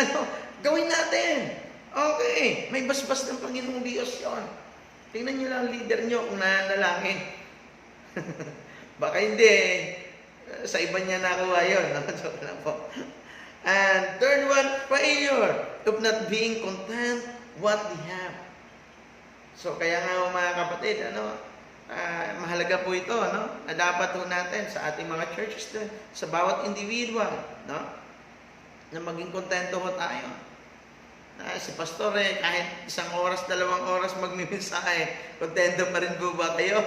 gawin natin. Okay, may basbas ng Panginoong Diyos yun. Tingnan nyo lang leader nyo kung nananalangin. Baka hindi, sa iba niya nakuha yun. Joke lang po. And third one, failure of not being content what we have. So kaya nga mga kapatid, mahalaga po ito, no? Na dapat po natin sa ating mga churches din, sa bawat individual, no? Na maging kontento ho tayo. Si pastor kahit 1 oras, 2 oras magmimensahe, kontento pa rin po ba kayo?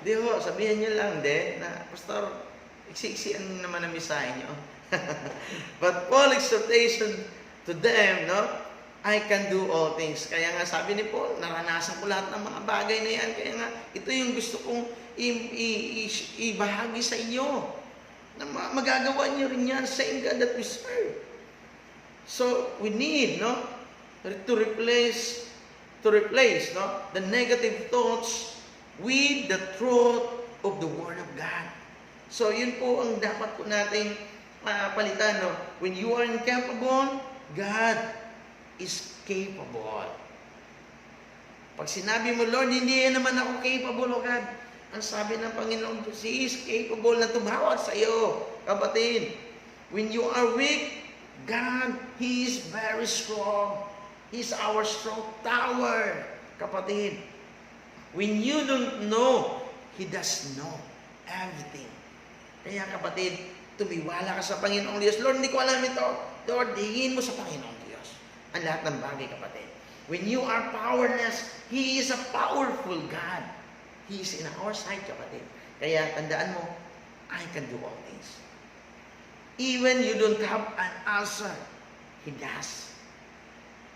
Di ho, sabihin nyo lang din na, pastor, iksi-iksian naman ang mensahe nyo. But Paul exhortation to them, no? I can do all things. Kaya nga sabi ni Paul, naranasan ko lahat ng mga bagay na yan. Kaya nga, ito yung gusto kong ibahagi sa inyo. Na magagawa nyo rin yan, same God that we serve. So, we need, no? To replace, no? The negative thoughts with the truth of the Word of God. So, yun po ang dapat po natin palitan, no? When you are incapable, God is capable. Pag sinabi mo, Lord, hindi naman ako capable, O God. Ang sabi ng Panginoon, He is capable na tumawag sa iyo, kapatid. When you are weak, God, He is very strong. He is our strong tower, kapatid. When you don't know, He does know everything. Kaya kapatid, tumiwala ka sa Panginoong Diyos. Lord, hindi ko alam ito. Lord, hingin mo sa Panginoong Diyos ang lahat ng bagay, kapatid. When you are powerless, He is a powerful God. He is in our side, kapatid. Kaya tandaan mo, I can do all things. Even you don't have an answer, He does.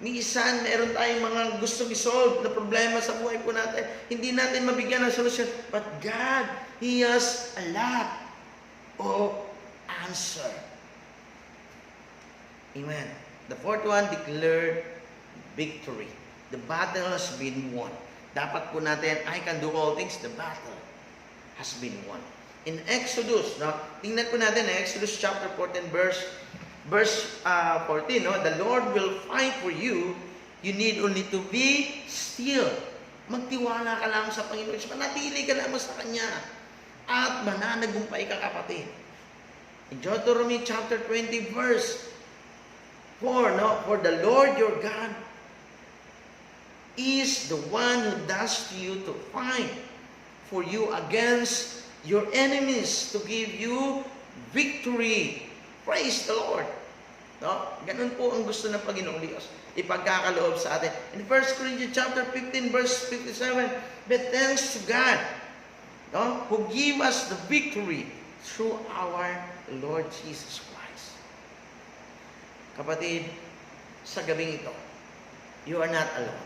Minsan, meron tayong mga gustong isolve na problema sa buhay po natin. Hindi natin mabigyan ng solusyon. But God, He has a lot of answer. Amen. The fourth one, declared victory. The battle has been won. Dapat po natin, I can do all things. The battle has been won. In Exodus, no? Tingnan po natin, Exodus chapter 14, verse 14, no? The Lord will fight for you. You need only to be still. Magtiwala ka lang sa Panginoon. Manatili ka lang sa Kanya. At mananagumpay ka, kapatid. In Deuteronomy chapter 20, verse 4, no? For the Lord your God is the one who does to you to fight for you against your enemies, to give you victory. Praise the Lord. No? Ganun po ang gusto ng Panginoong Diyos. Ipagkakaloob sa atin. In 1 Corinthians chapter 15, verse 57, but thanks to God, no, who give us the victory through our Lord Jesus Christ. Kapatid, sa gabing ito, you are not alone.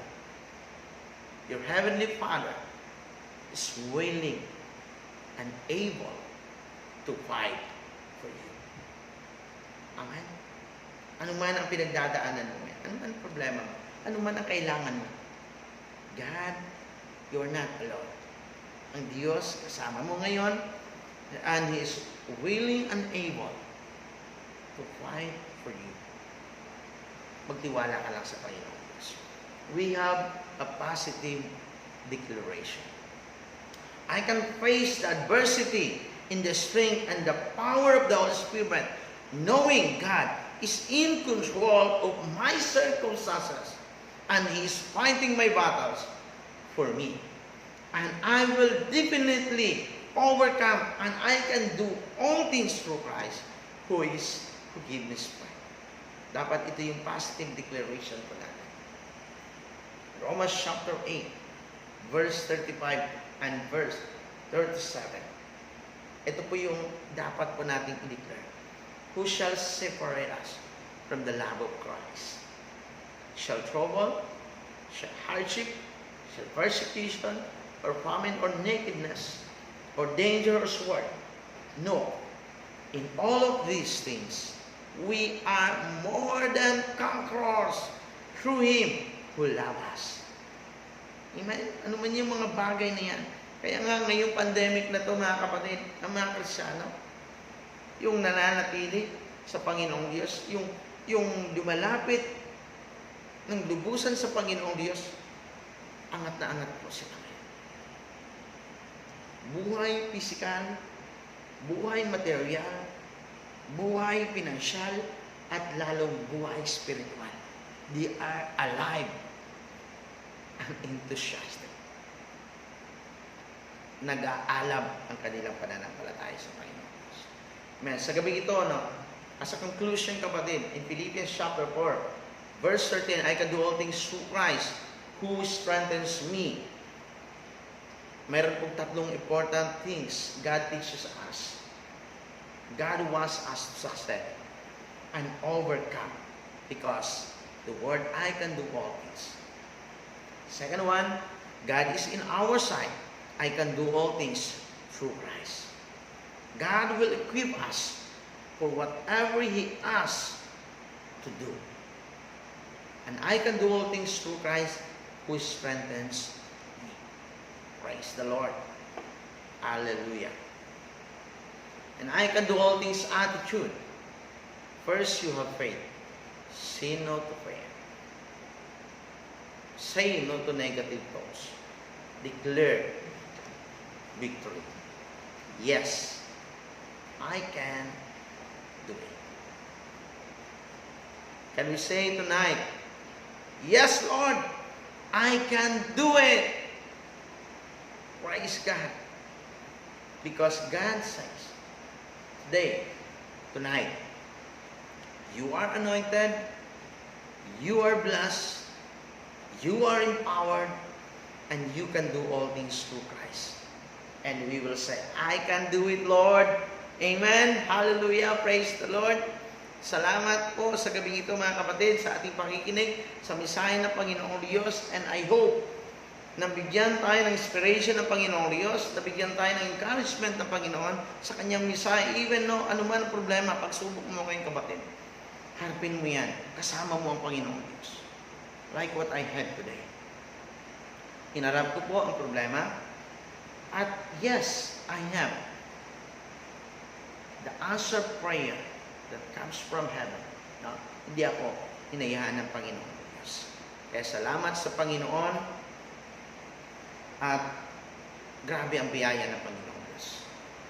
Your Heavenly Father is willing and able to fight for you. Amen? Ano man ang pinagdadaanan mo, ano man ang problema mo, ano man ang kailangan mo, God, you are not alone. Ang Diyos kasama mo ngayon, and He is willing and able to fight for you. Magtiwala ka lang sa Panginoon Diyos. We have a positive declaration. I can face the adversity in the strength and the power of the Holy Spirit, knowing God is in control of my circumstances and He is fighting my battles for me. And I will definitely overcome, and I can do all things through Christ who gives me strength. Dapat ito yung positive declaration po natin. Romans chapter 8, verse 35 and verse 37. Ito po yung dapat po nating i-declare. Who shall separate us from the love of Christ? Shall trouble, shall hardship, shall persecution, or famine, or nakedness, or danger, or sword? No. In all of these things, we are more than conquerors through Him who loves us. Amen? Ano man yung mga bagay na yan. Kaya nga ngayong pandemic na to, mga kapatid, ang mga Kristiyano, yung nananatili sa Panginoong Diyos, yung lumalapit ng lubusan sa Panginoong Diyos, angat na angat po sila ngayon. Buhay pisikal, buhay material, buhay pinansyal, at lalong buhay spiritual. They are alive and enthusiastic. Nag-aalab ang kanilang pananampalataya sa Panginoon. Amen. Sa gabi ito, no, as a conclusion, kapatid, in Philippians chapter 4, verse 13, I can do all things through Christ who strengthens me. Meron pong tatlong important things God teaches us. God wants us to succeed and overcome because the word I can do all things. Second one, God is in our side. I can do all things through Christ. God will equip us for whatever He asks to do. And I can do all things through Christ who strengthens me. Praise the Lord. Hallelujah. And I can do all things attitude. First, you have faith. Say no to fear. Say no to negative thoughts. Declare victory. Yes, I can do it. Can we say tonight, yes, Lord, I can do it. Praise God. Because God says, today, tonight, you are anointed, you are blessed, you are empowered, and you can do all things through Christ. And we will say, I can do it, Lord. Amen. Hallelujah. Praise the Lord. Salamat po sa gabing ito mga kapatid sa ating pakikinig sa mensahe ng Panginoong Diyos, and I hope na bigyan tayo ng inspiration ng Panginoong Diyos, na bigyan tayo ng encouragement ng Panginoon sa kanyang mensahe, even no anuman ang problema, pagsubok mo kayong kapatid. Harapin mo yan, kasama mo ang Panginoong Diyos. Like what I had today. Hinarap ko po ang problema, at yes, I have the answer prayer that comes from heaven. No? Hindi ako hinayahan ng Panginoon Diyos. Kaya salamat sa Panginoon, at grabe ang biyaya ng Panginoon Diyos.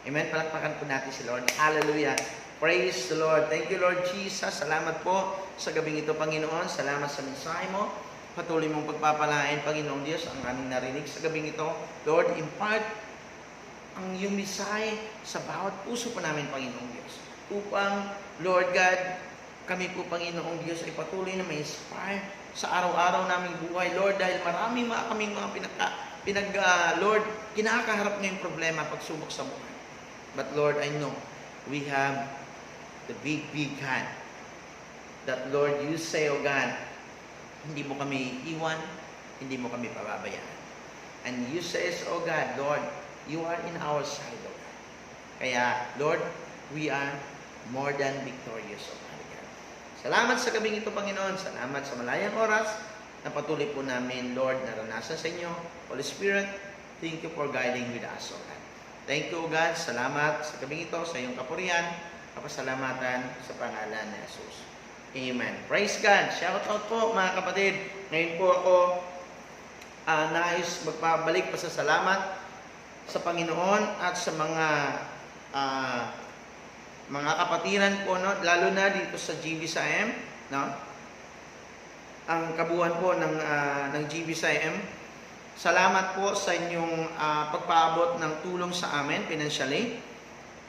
Amen? Palakpakan po natin si Lord. Hallelujah. Praise the Lord. Thank you, Lord Jesus. Salamat po sa gabing ito, Panginoon. Salamat sa mensahe mo. Patuloy mong pagpapalain, Panginoong Diyos, ang aming narinig sa gabing ito. Lord, impart ang iyong mensahe sa bawat puso po namin, Panginoong Diyos. Upang, Lord God, kami po, Panginoong Diyos, ay patuloy na may inspire sa araw-araw naming buhay, Lord, dahil marami kaming mga Lord, kinakaharap ngayong problema, pagsubok sa buhay. But Lord, I know we have the big God. That Lord, you say, O God, hindi mo kami iwan, hindi mo kami pababayaan. And you say, O God, Lord, you are in our side, O God. Kaya, Lord, we are more than victorious, O God. Salamat sa gabing ito, Panginoon. Salamat sa malayang oras na patuloy po namin, Lord, naranasan sa inyo. Holy Spirit, thank you for guiding with us, O God. Thank you, O God. Salamat sa gabing ito, sa iyong kapurihan, kapasalamatan sa pangalan ni Jesus. Amen. Praise God. Shout out po, mga kapatid. Ngayon po ako nais magpabalik pa sa salamat sa Panginoon at sa mga kapatiran po, no, lalo na dito sa GBSIM, no? Ang kabuuan po ng GBSIM. Salamat po sa inyong pagpaabot ng tulong sa amin financially,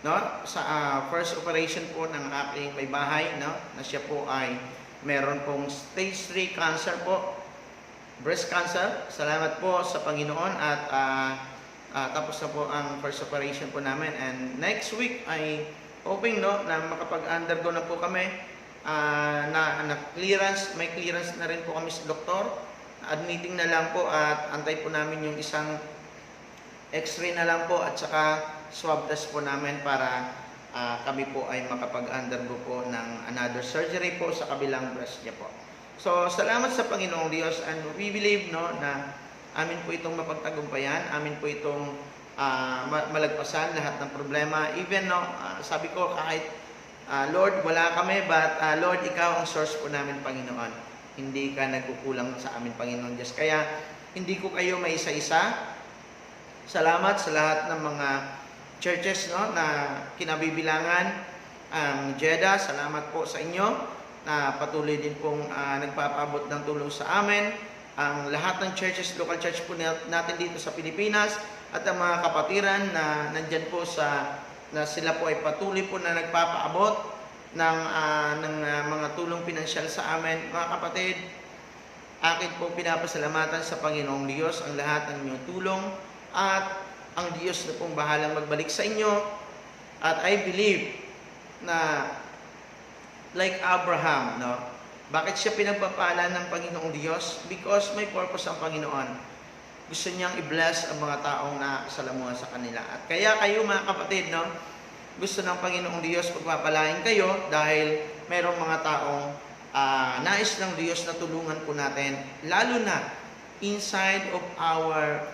no? Sa first operation po ng aking may bahay, no, na siya po ay meron pong stage 3 cancer po, breast cancer. Salamat po sa Panginoon, at tapos na po ang first operation po namin, and next week ay hoping, no, na makapag-undergo na po kami na clearance, may clearance na rin po kami sa doktor. Admitting na lang po at antay po namin yung isang x-ray na lang po at saka swab test po namin para kami po ay makapag-undergo po ng another surgery po sa kabilang breast niya po. So, salamat sa Panginoong Diyos, and we believe, no, na amin po itong mapagtagumpayan, amin po itong malagpasan lahat ng problema. Even, no, sabi ko, kahit Lord, wala kami, but Lord, ikaw ang source po namin, Panginoon. Hindi ka nagkukulang sa amin, Panginoon Diyos. Kaya, hindi ko kayo maisa-isa. Salamat sa lahat ng mga churches, no, na kinabibilangan. Jeddah, salamat po sa inyo na patuloy din pong nagpapaabot ng tulong sa amin. Ang lahat ng churches, local church po natin dito sa Pilipinas, at ang mga kapatiran na nandyan po na sila po ay patuloy po na nagpapaabot ng mga tulong pinansyal sa amin. Mga kapatid, akin po pinapasalamatan sa Panginoong Diyos ang lahat ng inyong tulong, at ang Diyos na pong bahalang magbalik sa inyo. At I believe na like Abraham, no, bakit siya pinagpapala ng Panginoong Diyos? Because may purpose ang Panginoon. Gusto niyang i-bless ang mga taong nakasalamuhan sa kanila. At kaya kayo, mga kapatid, no, gusto ng Panginoong Diyos pagpapalain kayo dahil mayroong mga taong nais ng Diyos na tulungan po natin, lalo na inside of our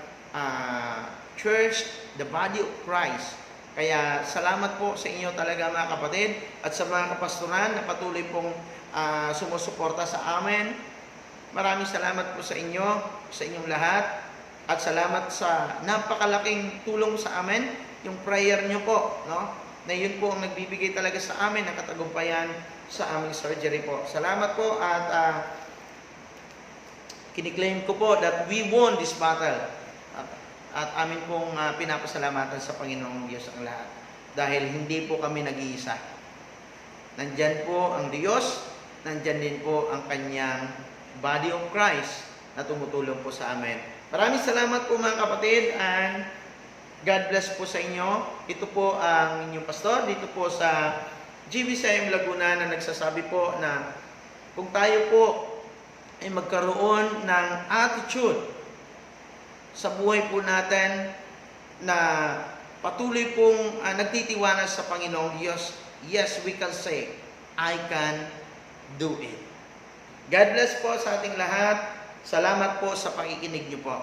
church, the body of Christ. Kaya salamat po sa inyo talaga, mga kapatid, at sa mga kapastoran na patuloy pong sumusuporta sa amin. Maraming salamat po sa inyo, sa inyong lahat. At salamat sa napakalaking tulong sa amin, yung prayer nyo po, no? Na yun po ang nagbibigay talaga sa amin ng katagumpayan sa aming surgery po. Salamat po, at kiniklaim ko po that we won this battle. At amin pong pinapasalamatan sa Panginoong Diyos ang lahat. Dahil hindi po kami nag-iisa. Nandyan po ang Diyos, nandyan din po ang kanyang body of Christ na tumutulong po sa amin. Maraming salamat po, mga kapatid, and God bless po sa inyo. Ito po ang inyong pastor dito po sa GBCM Laguna na nagsasabi po na kung tayo po ay magkaroon ng attitude sa buhay po natin na patuloy pong nagtitiwala sa Panginoong Diyos, yes, we can say, I can do it. God bless po sa ating lahat. Salamat po sa pakikinig niyo po.